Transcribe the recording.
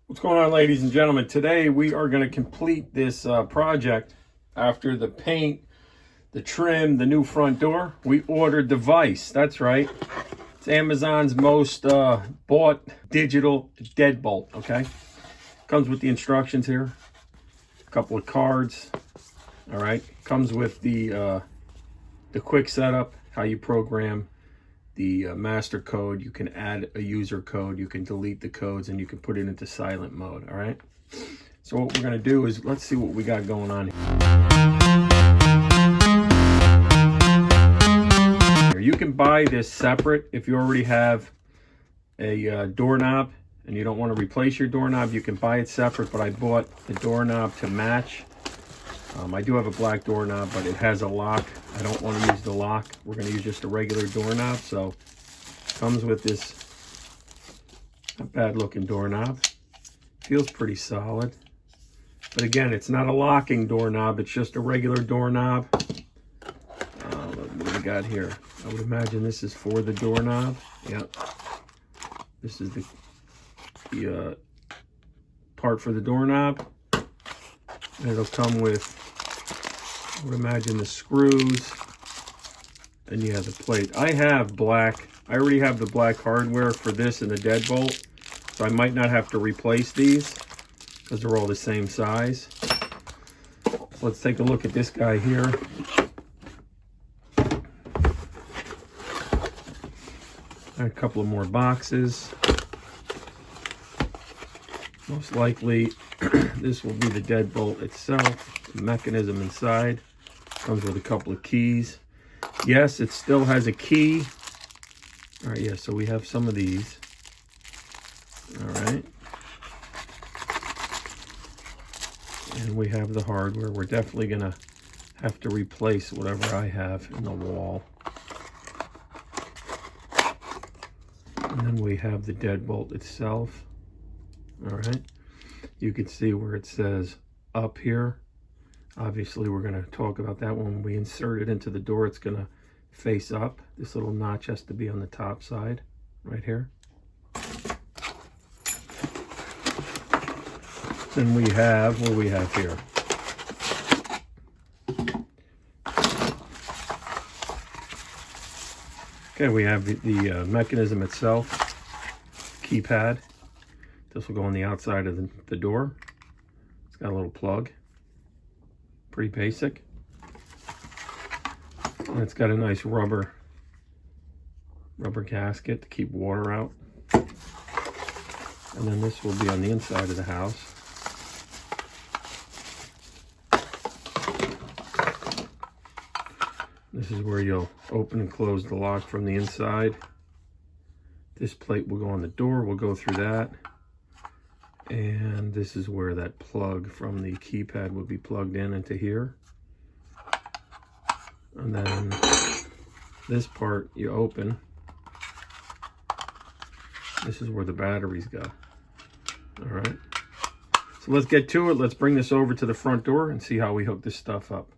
What's going on, ladies and gentlemen? Today we are going to complete this project. After the paint, the trim, the new front door, we ordered the VEISE. That's right. It's Amazon's most bought digital deadbolt, okay? Comes with the instructions here. A couple of cards. All right. Comes with the quick setup, how you program the master code. You can add a user code, you can delete the codes, and you can put it into silent mode. All right, so what we're going to do is let's see what we got going on here. You can buy this separate if you already have a doorknob and you don't want to replace your doorknob. You can buy it separate, but I bought the doorknob to match. I do have a black doorknob, but it has a lock. I don't want to use the lock. We're going to use just a regular doorknob. So comes with this not bad looking doorknob. Feels pretty solid. But again, it's not a locking doorknob. It's just a regular doorknob. What do we got here? I would imagine this is for the doorknob. Yep. This is the part for the doorknob. And it'll come with, I would imagine, the screws, and yeah, the plate. I have black. I already have the black hardware for this and the deadbolt, so I might not have to replace these because they're all the same size. Let's take a look at this guy here. A couple of more boxes. Most likely this will be the deadbolt itself, the mechanism inside. Comes with a couple of keys. Yes, it still has a key. All right, yeah, so we have some of these. All right. And we have the hardware. We're definitely gonna have to replace whatever I have in the wall. And then we have the deadbolt itself. All right, you can see where it says up here. Obviously, we're going to talk about that when we insert it into the door. It's going to face up. This little notch has to be on the top side right here. Then we have, what do we have here? Okay, we have the mechanism itself, keypad. This will go on the outside of the door. It's got a little plug. Pretty basic. And it's got a nice rubber gasket to keep water out. And then this will be on the inside of the house. This is where you'll open and close the lock from the inside. This plate will go on the door. We'll go through that. And this is where that plug from the keypad would be plugged in into here. And then this part you open. This is where the batteries go. All right. So let's get to it. Let's bring this over to the front door and see how we hook this stuff up.